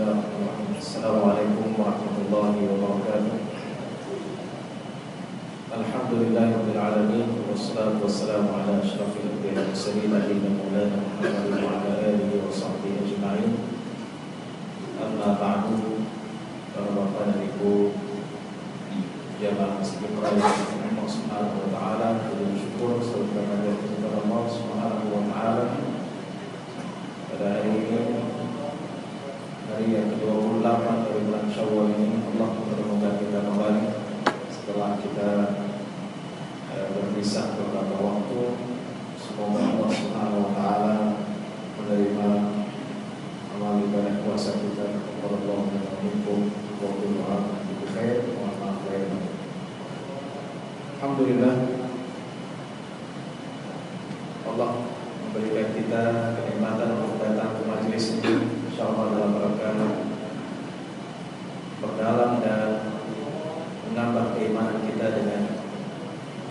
Bismillahirrahmanirrahim. Assalamualaikum warahmatullahi wabarakatuh. Alhamdulillahirabbil alamin wassalatu wassalamu ala asyrafil anbiya'i wal mursalin nabiyina maulana Muhammadin wa ala alihi wa sahbihi ajma'in. Amma ba'du. Para bapak dan ibu jamaah masjid Allah Subhanahu wa taala, bersyukur kepada Allah Subhanahu wa taala pada hari ini, hari yang ke-28 dari bulan Syawal ini, Allah mempertemukan kita kembali setelah kita berpisah beberapa waktu. Semoga Allah Subhanahu wa taala menerima amal ibadah puasa kita. Wallahu a'lam wa bihi khair wa khair. Alhamdulillah, Allah memberikan kita kenikmatan untuk datang ke majelis ini, insyaallah dalam rangka perdalam dan menambah keimanan kita dengan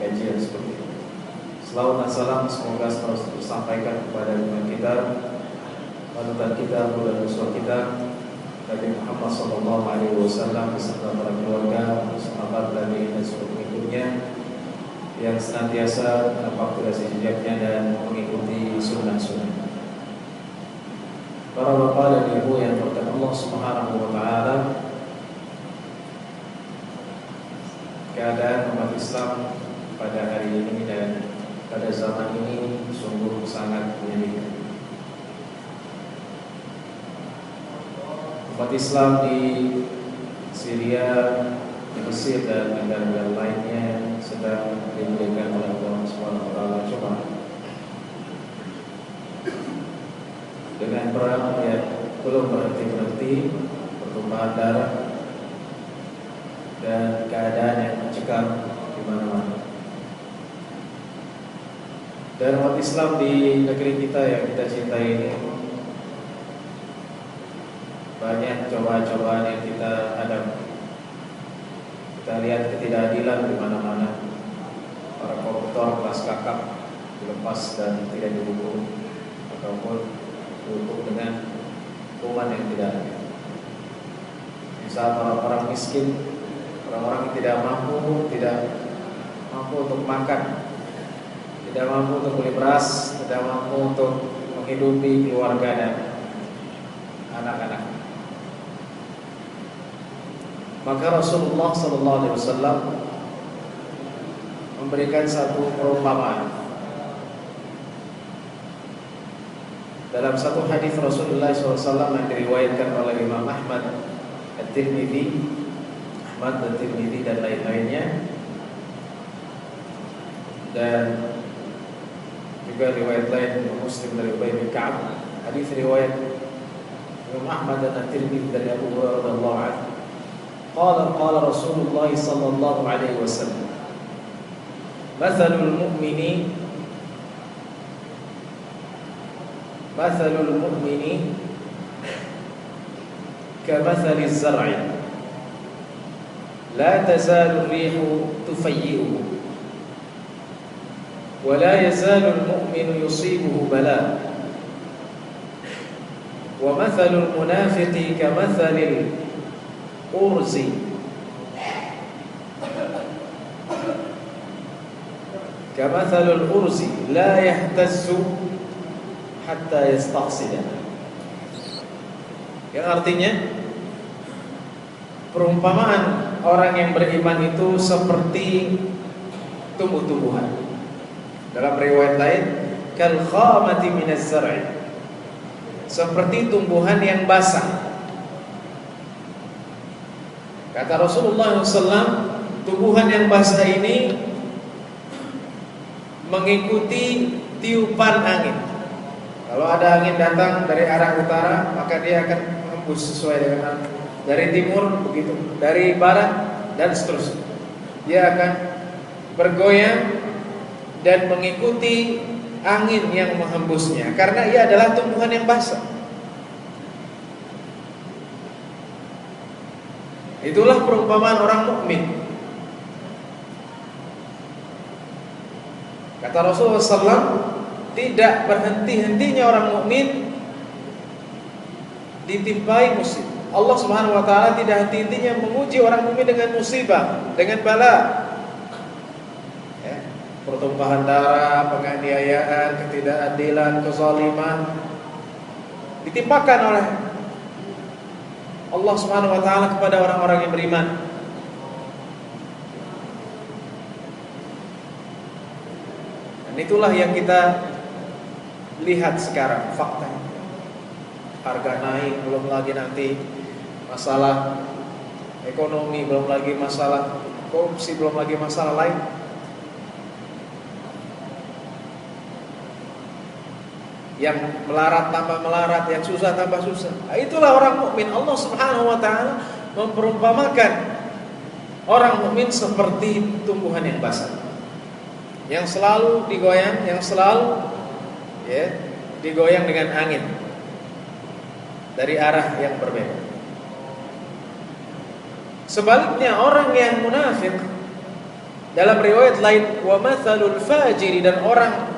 kajian seperti ini. Selawat dan salam semoga terus tersampaikan kepada iman kita, panutan kita, dan uswah kita, Nabi Muhammad SAW beserta para keluarga, sahabat, tabi'in dan seluruh pengikutnya yang senantiasa nampak kurasi jejaknya dan mengikuti sunnah-sunnah. Para bapak dan ibu yang berkat Allah Subhanahu wa taala, keadaan umat Islam pada hari ini dan pada zaman ini sungguh sangat menyedihkan. Umat Islam di Syria, di Mesir dan negara-negara lainnya sedang dimuliakan oleh Allah Subhanahu wa taala. Coba dengan perang yang belum berhenti-berhenti, pertumpahan darah dan keadaan yang mencekam di mana-mana. Dan umat Islam di negeri kita yang kita cintai ini, banyak cobaan-cobaan yang kita hadapi. Kita lihat ketidakadilan di mana-mana. Para koruptor kelas kakap dilepas dan tidak dihukum, ataupun dihukum dengan hukuman yang tidak ada. Misal orang-orang miskin, orang-orang yang tidak mampu untuk makan, tidak mampu untuk beli beras, tidak mampu untuk menghidupi keluarga dan anak-anak. Maka Rasulullah SAW memberikan satu perumpamaan. Dalam satu hadis Rasulullah SAW yang diriwayatkan oleh Imam Ahmad At-Tirmidzi, dan lain-lainnya, dan juga riwayat lain Muslim dari Ubay bin Ka'ab. Hadis riwayat Imam Ahmad dan At-Tirmidzi dari Abu Hurairah radhiyallahu anhu. Qala Rasulullah sallallahu alaihi wasallam, Mathalul mu'mini kamathali az-zar'i la tazalu ar-rihu tufayyi'uhu wa la yazalu al-mu'minu yusibuhu bala wa mathalul munafiqi kamathalil urzi kamathalul urzi la yahtazzu hatta yastaqsida. Yang artinya, perumpamaan orang yang beriman itu seperti tumbuh-tumbuhan. Dalam riwayat lain, kal khamati minaz zar'i, seperti tumbuhan yang basah. Kata Rasulullah SAW, tumbuhan yang basah ini mengikuti tiupan angin. Kalau ada angin datang dari arah utara, maka dia akan menghembus sesuai dengan dari timur, begitu, dari barat dan seterusnya. Dia akan bergoyang dan mengikuti angin yang menghembusnya, karena ia adalah tumbuhan yang basah. Itulah perumpamaan orang mukmin. Kata Rasulullah SAW, tidak berhenti-hentinya orang mukmin ditimpai musibah. Allah Subhanahu wa taala tidak henti-hentinya menguji orang mukmin dengan musibah, dengan bala. Ya, pertumpahan darah, penganiayaan, ketidakadilan, kezaliman ditimpakan oleh Allah Subhanahu wa taala kepada orang-orang yang beriman. Dan itulah yang kita lihat sekarang, fakta. Harga naik, belum lagi nanti masalah ekonomi, belum lagi masalah korupsi, belum lagi masalah lain. Yang melarat tambah melarat, yang susah tambah susah. Itulah orang mukmin. Allah Subhanahu wa taala memperumpamakan orang mukmin seperti tumbuhan yang basah, yang selalu digoyang, yang selalu digoyang dengan angin dari arah yang berbeda. Sebaliknya orang yang munafik, dalam riwayat lain, wa mathalul fajiri, dan orang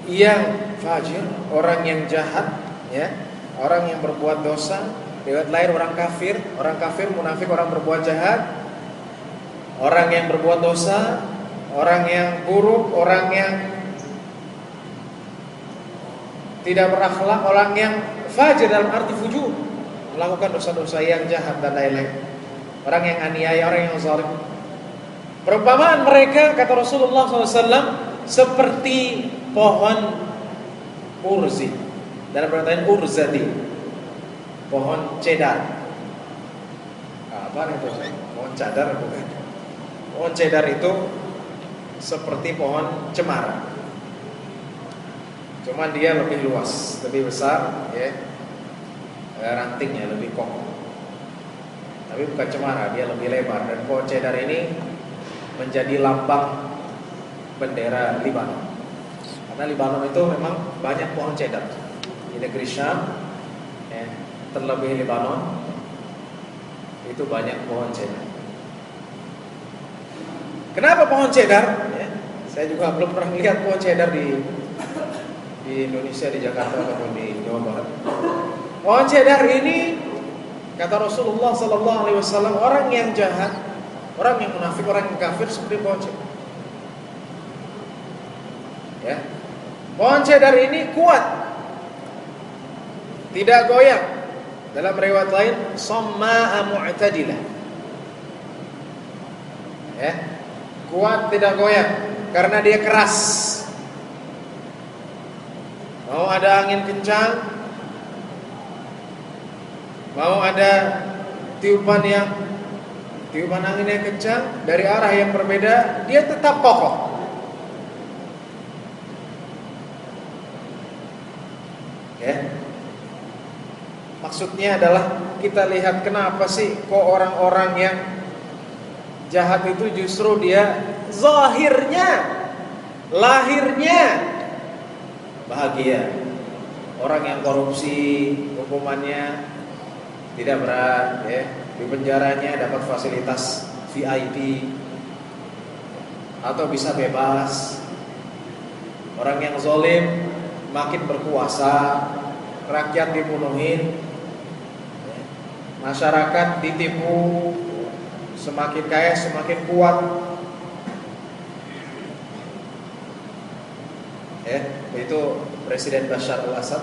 yang fajir, orang yang jahat, ya, orang yang berbuat dosa. Riwayat lain orang kafir, munafik, orang berbuat jahat, orang yang berbuat dosa, orang yang buruk, orang yang tidak berakhlak, orang yang fajir dalam arti fujur, melakukan dosa-dosa yang jahat dan lain-lain. Orang yang aniaya, orang yang zalim. Perumpamaan mereka, kata Rasulullah SAW, seperti pohon urzi. Dalam perkataan urzati, pohon cedar. Apa itu? Pohon cadar bukan? Pohon cedar itu seperti pohon cemara. Cuma dia lebih luas, lebih besar, ya. Rantingnya lebih kokoh. Tapi bukan cemara, dia lebih lebar. Dan pohon cedar ini menjadi lambang bendera Libanon. Karena Libanon itu memang banyak pohon cedar. Di negeri Syam, ya, terlebih Libanon, itu banyak pohon cedar. Kenapa pohon cedar? Ya, saya juga belum pernah melihat pohon cedar di Indonesia, di Jakarta ataupun di Jawa Barat. Pohon cedar ini, kata Rasulullah SAW, orang yang jahat, orang yang munafik, orang yang kafir seperti pohon cedar. Ya, pohon cedar ini kuat, tidak goyang. Dalam riwayat lain, samma'a mu'tadilah. Ya, kuat tidak goyang karena dia keras. Mau ada angin kencang, mau ada tiupan angin yang kencang dari arah yang berbeda, dia tetap kokoh. Ya. Maksudnya adalah kita lihat kenapa sih kok orang-orang yang jahat itu justru dia zahirnya, lahirnya bahagia. Orang yang korupsi hukumannya tidak berat, ya. Di penjaranya dapat fasilitas VIP atau bisa bebas. Orang yang zalim makin berkuasa, rakyat dibunuhin, masyarakat ditipu, semakin kaya semakin kuat. Ya, itu Presiden Bashar al-Assad.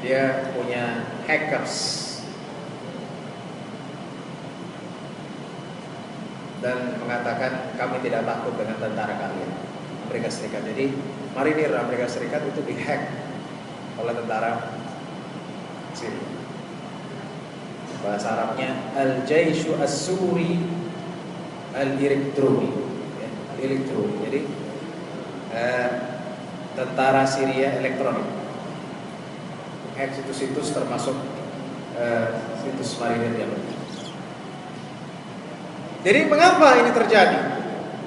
Dia punya hackers dan mengatakan kami tidak takut dengan tentara kalian, Amerika Serikat. Jadi marinir Amerika Serikat itu dihack oleh tentara Syria. Bahasa Arabnya al-jaishu as-suri al-elektroni, ya, al-elektroni. Jadi tentara Syria elektronik. Hack situs-situs termasuk situs marinir yang berbeda. Jadi mengapa ini terjadi?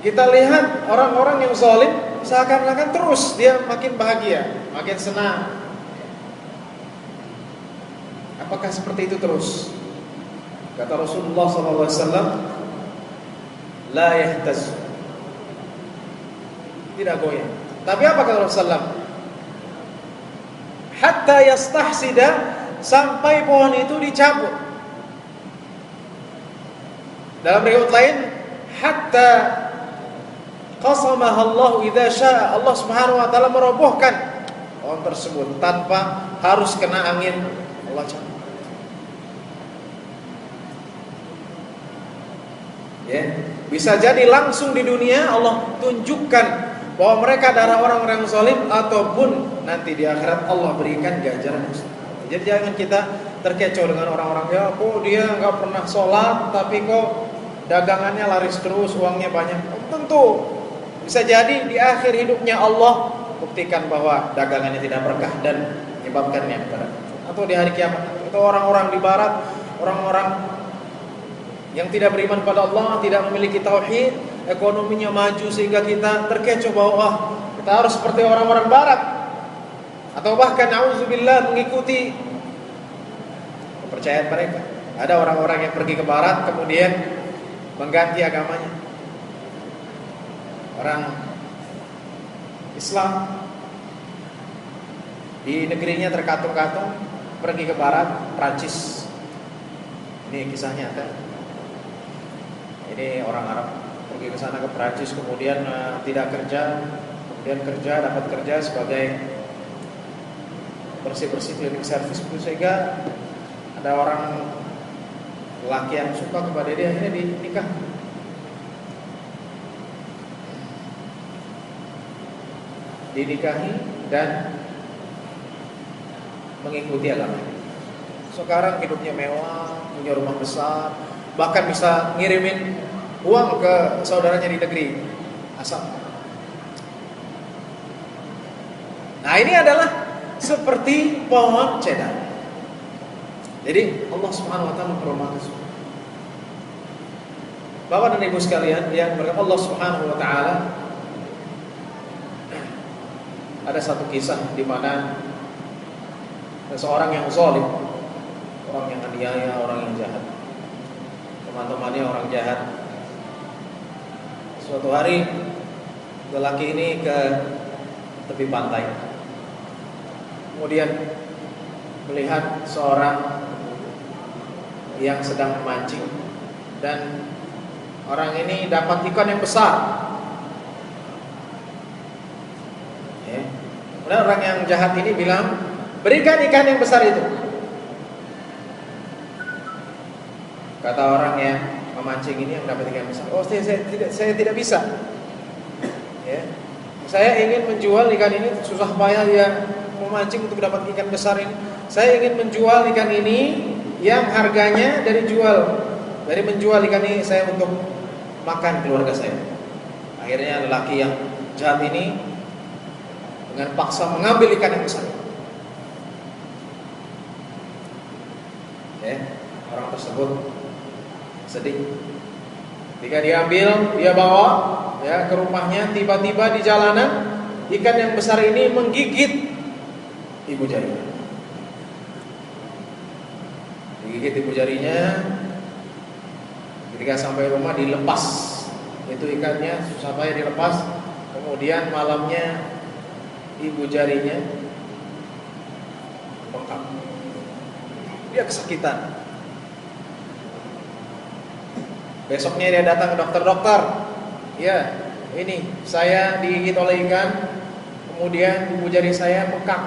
Kita lihat orang-orang yang zalim seakan-akan terus dia makin bahagia, makin senang. Apakah seperti itu terus? Kata Rasulullah SAW, la yahtaz, tidak goyang. Tapi apa kata Rasulullah? hatta yastahsida, sampai pohon itu dicabut. Dalam riwayat lain, hatta qasamaha Allah idza syaa, Allah Subhanahu wa taala merobohkan pohon tersebut tanpa harus kena angin, Allah cabut. Ya, bisa jadi langsung di dunia Allah tunjukkan bahwa mereka adalah orang-orang zalim, ataupun nanti di akhirat Allah berikan ganjaran besar. Jadi jangan kita terkecoh dengan orang-orang, ya kok dia nggak pernah sholat tapi kok dagangannya laris terus, uangnya banyak. Tentu bisa jadi di akhir hidupnya Allah buktikan bahwa dagangannya tidak berkah dan menyebabkannya kepada, atau di hari kiamat, atau orang-orang di barat, orang-orang yang tidak beriman pada Allah, tidak memiliki tauhid, ekonominya maju sehingga kita terkecoh bahwa kita harus seperti orang-orang barat, atau bahkan na'udzubillah mengikuti kepercayaan mereka. Ada orang-orang yang pergi ke barat kemudian mengganti agamanya. Orang Islam di negerinya terkatung-katung, pergi ke barat, Prancis. Ini kisahnya ada. Ini orang Arab pergi ke sana, ke Prancis, kemudian tidak kerja, kemudian kerja, dapat kerja sebagai bersih-bersih cleaning service, sehingga ada orang laki yang suka kepada dia, akhirnya dinikah. Dinikahi dan mengikuti agama. Sekarang hidupnya mewah, punya rumah besar, bahkan bisa ngirimin uang ke saudaranya di negeri asal. Nah, ini adalah seperti pohon cedar. Jadi Allah Subhanahu wa taala memperhormati semua. Bapak dan Ibu sekalian yang berkat Allah Subhanahu wa taala, ada satu kisah di mana seseorang yang zalim, orang yang aniaya, orang yang jahat, teman-temannya orang jahat. Suatu hari lelaki ini ke tepi pantai, kemudian melihat seorang yang sedang memancing, dan orang ini dapat ikan yang besar. Kemudian orang yang jahat ini bilang, berikan ikan yang besar itu. Kata orang yang memancing ini yang dapat ikan besar, oh saya tidak bisa. Ya. Saya ingin menjual ikan ini, susah payah ya memancing untuk dapat ikan besar ini. Saya ingin menjual ikan ini yang harganya dari menjual ikan ini saya untuk makan keluarga saya. Akhirnya lelaki yang jahat ini dengan paksa mengambil ikan yang besar. Ya, orang tersebut sedih. Ketika diambil, dia bawa ya ke rumahnya, tiba-tiba di jalanan ikan yang besar ini menggigit ibu jarinya. Digigit ibu jarinya. Ketika sampai rumah dilepas itu ikannya, susah payah dilepas. Kemudian malamnya ibu jarinya bengkak. Dia kesakitan. Besoknya dia datang ke dokter. Ya, ini saya digigit oleh ikan, kemudian ibu jari saya bengkak.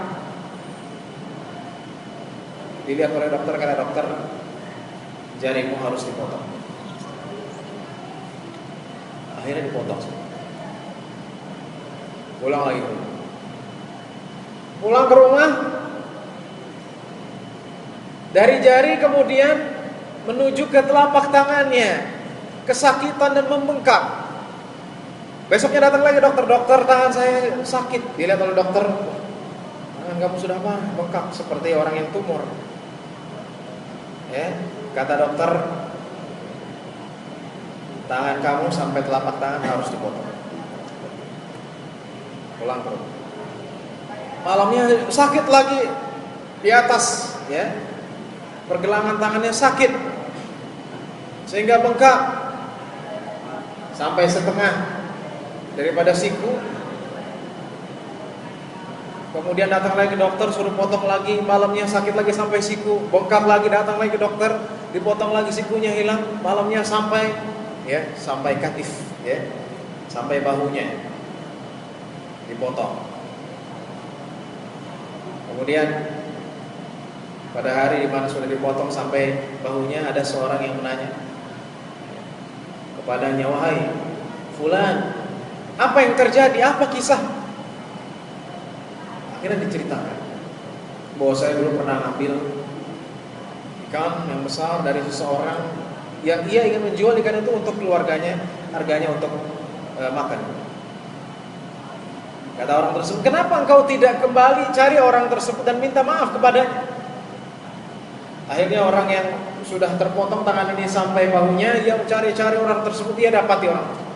Dilihat oleh dokter, kata dokter, jarimu harus dipotong. Akhirnya dipotong. Pulang lagi. Pulang ke rumah, dari jari kemudian menuju ke telapak tangannya, kesakitan dan membengkak. Besoknya datang lagi dokter, tangan saya sakit. Dilihat oleh dokter, tangan kamu sudah apa? Bengkak seperti orang yang tumor. Ya, kata dokter, tangan kamu sampai telapak tangan harus dipotong. Pulang ke rumah. Malamnya sakit lagi di atas, ya. Pergelangan tangannya sakit sehingga bengkak sampai setengah daripada siku. Kemudian datang lagi ke dokter, suruh potong lagi, malamnya sakit lagi sampai siku, bengkak lagi, datang lagi ke dokter, dipotong lagi sikunya hilang, malamnya sampai sampai katif, sampai bahunya dipotong. Kemudian pada hari di mana sudah dipotong sampai bahunya, ada seorang yang menanya kepadanya, "Wahai fulan, apa yang terjadi? Apa kisah?" Akhirnya diceritakan bahwa saya dulu pernah ngambil ikan yang besar dari seseorang yang ia ingin menjual ikan itu untuk keluarganya, harganya untuk makan. Kata orang tersebut, "Kenapa engkau tidak kembali cari orang tersebut dan minta maaf kepadanya?" Akhirnya orang yang sudah terpotong tangan ini sampai bahunya, ia mencari-cari orang tersebut, dia dapati orang tersebut.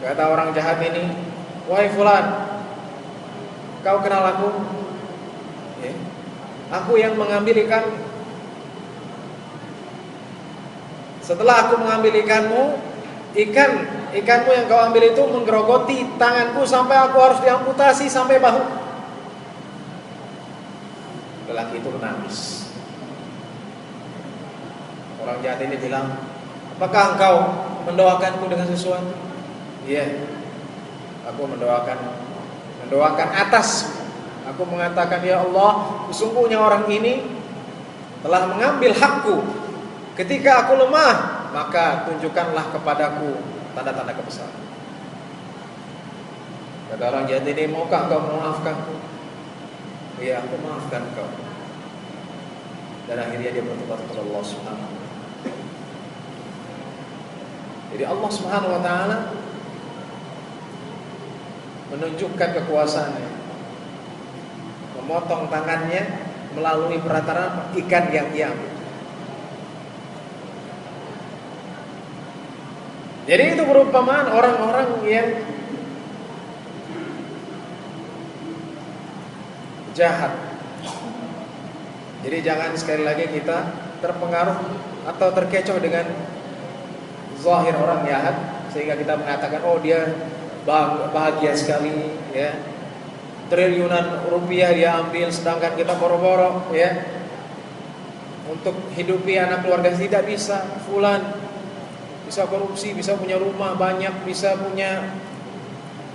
Kata orang jahat ini, "Wahai fulan, kau kenal aku? Aku yang mengambil ikan. Setelah aku mengambil ikanmu, ikanmu yang kau ambil itu menggerogoti tanganku sampai aku harus diamputasi sampai bahu." Lelaki itu menangis. Orang jahat ini bilang, "Apakah engkau mendoakanku dengan sesuatu?" "Iya, aku mendoakan atas. Aku mengatakan, ya Allah, sesungguhnya orang ini telah mengambil hakku. Ketika aku lemah, maka tunjukkanlah kepadaku tanda-tanda kebesaran." Kata orang jahat ini, "Maukah engkau memaafkanku?" "Iya, aku maafkan engkau." Dan akhirnya dia bertobat kepada Allah Subhanahu wa taala. Jadi Allah Subhanahu wa taala menunjukkan kekuasaannya, memotong tangannya melalui perantara ikan yang ia ambil. Jadi itu perumpamaan orang-orang yang jahat. Jadi jangan sekali lagi kita terpengaruh atau terkecoh dengan zahir orang jahat sehingga kita mengatakan, "Oh, dia bahagia sekali, triliunan rupiah dia ambil, sedangkan kita boro-boro, untuk hidupi anak keluarga tidak bisa. Fulan bisa korupsi, bisa punya rumah banyak, bisa punya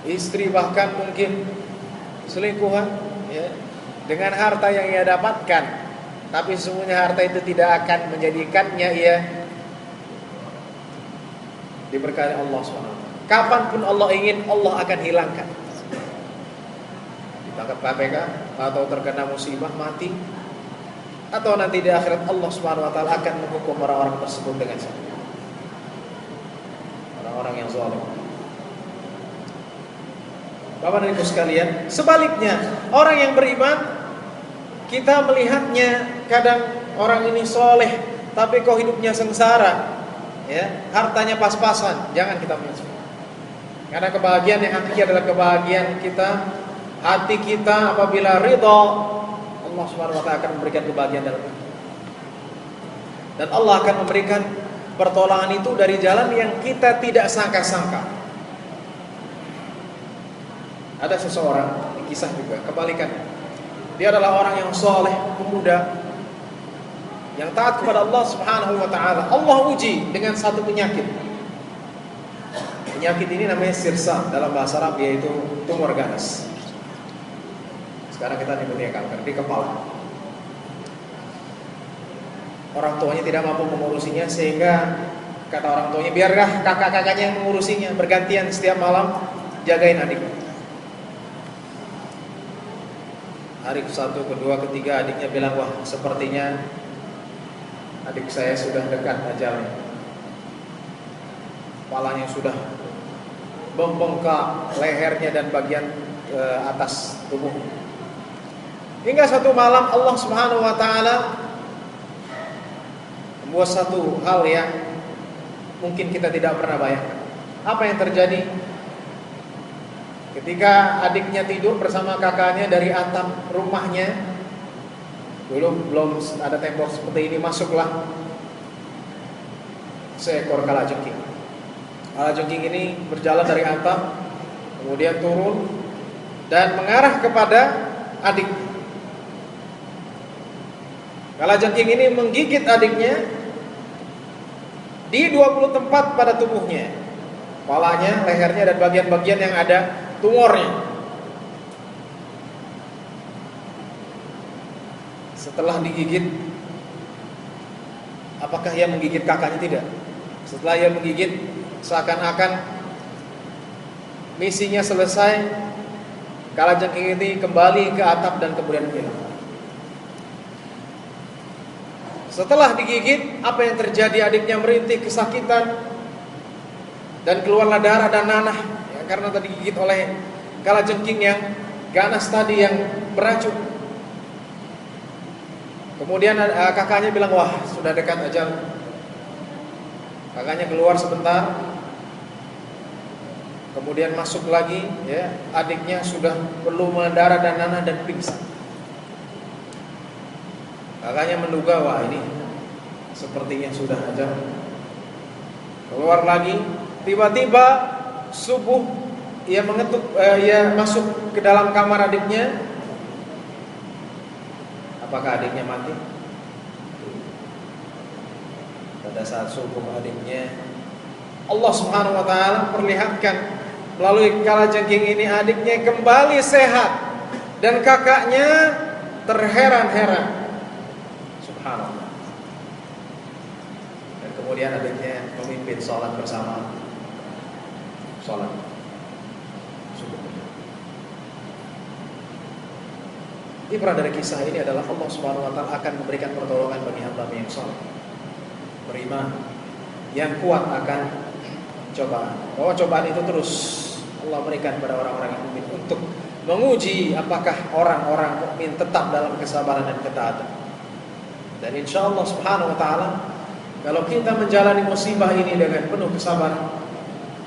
istri, bahkan mungkin selingkuhan, dengan harta yang ia dapatkan, tapi sesungguhnya harta itu tidak akan menjadikannya ia diberkahi Allah SWT. Kapanpun Allah ingin, Allah akan hilangkan. Ditangkap KPK atau terkena musibah mati, atau nanti di akhirat Allah Subhanahu wa taala akan menghukum orang-orang tersebut dengan syariat. Orang-orang yang zalim. Bapak dan Ibu sekalian, sebaliknya orang yang beriman, kita melihatnya kadang orang ini soleh, tapi kok hidupnya sengsara, hartanya pas-pasan. Jangan kita melihat. Karena kebahagiaan yang hakiki adalah kebahagiaan kita, hati kita apabila ridha, Allah Subhanahu wa taala akan memberikan kebahagiaan dalam hidup. Dan Allah akan memberikan pertolongan itu dari jalan yang kita tidak sangka-sangka. Ada seseorang, kisah juga kebalikannya. Dia adalah orang yang soleh, pemuda, yang taat kepada Allah Subhanahu wa taala. Allah uji dengan satu penyakit. Penyakit ini namanya sirsa, dalam bahasa Arab yaitu tumor ganas. Sekarang kita nyebutnya kanker di kepala. Orang tuanya tidak mampu mengurusinya, sehingga kata orang tuanya, biarlah kakak-kakaknya yang mengurusinya, bergantian setiap malam jagain adiknya. Hari ke-1, kedua, ketiga adiknya bilang, "Wah, sepertinya adik saya sudah dekat ajalnya. Kepalanya sudah membengkak, lehernya dan bagian atas tubuh." Hingga satu malam Allah Subhanahu wa taala membuat satu hal yang mungkin kita tidak pernah bayangkan. Apa yang terjadi? Ketika adiknya tidur bersama kakaknya, dari atap rumahnya, dulu belum ada tembok seperti ini, masuklah seekor kalajengking. Kalajengking ini berjalan dari atap, kemudian turun dan mengarah kepada adiknya. Kalajengking ini menggigit adiknya di 20 tempat pada tubuhnya, kepalanya, lehernya, dan bagian-bagian yang ada tumornya. Setelah digigit, apakah ia menggigit kakaknya? Tidak. Setelah ia menggigit, seakan-akan misinya selesai. Kalajengking ini kembali ke atap dan kemudian hilang. Setelah digigit, apa yang terjadi? Adiknya merintih kesakitan dan keluarlah darah dan nanah, ya, karena tadi digigit oleh kalajengking yang ganas tadi, yang beracun. Kemudian kakaknya bilang, wah sudah dekat ajal. Kakaknya keluar sebentar, kemudian masuk lagi, ya, adiknya sudah perlu mendarah dan nanah dan pingsan. Kakaknya menduga, wah ini sepertinya sudah ajal. Keluar lagi, tiba-tiba subuh ia mengetuk, ia masuk ke dalam kamar adiknya. Apakah adiknya mati? Pada saat subuh adiknya, Allah Subhanahu wa taala perlihatkan melalui kalajengking ini adiknya kembali sehat dan kakaknya terheran-heran. Subhanallah. Dan kemudian adiknya memimpin sholat bersama. Sholat subuh. Ibrah dari kisah ini adalah Allah Subhanahu wa taala akan memberikan pertolongan bagi hamba yang saleh, beriman, yang kuat akan cobaan. Bahwa cobaan itu terus Allah berikan pada orang-orang yang mukmin untuk menguji apakah orang-orang mukmin tetap dalam kesabaran dan ketaatan. Dan insya Allah Subhanahu wa taala, kalau kita menjalani musibah ini dengan penuh kesabaran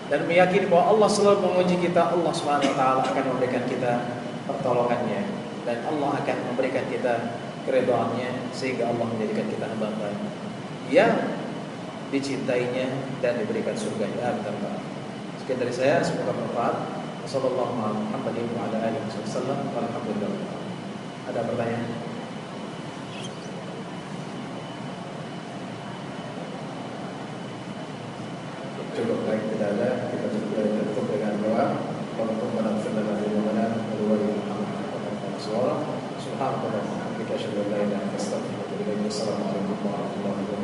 dan meyakini bahwa Allah selalu menguji kita, Allah Subhanahu wa taala akan memberikan kita pertolongannya dan Allah akan memberikan kita keridhaannya, sehingga Allah menjadikan kita hamba-hamba yang dicintainya dan diberikan surga. Amin. Sekian dari saya, semoga bermanfaat. Wassallallahu ala alihi wasallam. Alhamdulillah. Ada pertanyaan? Cukup, baik, tidak ada. Kita tutup dengan doa. Allahumma ighfir lana dzunubana wa li walidayna Muhammadin sallallahu alaihi wasallam. Subhanallah wa bihamdihi, asyhadu an la ilaha illa anta, astaghfiruka wa atubu ilaik. Assalamualaikum warahmatullahi wabarakatuh.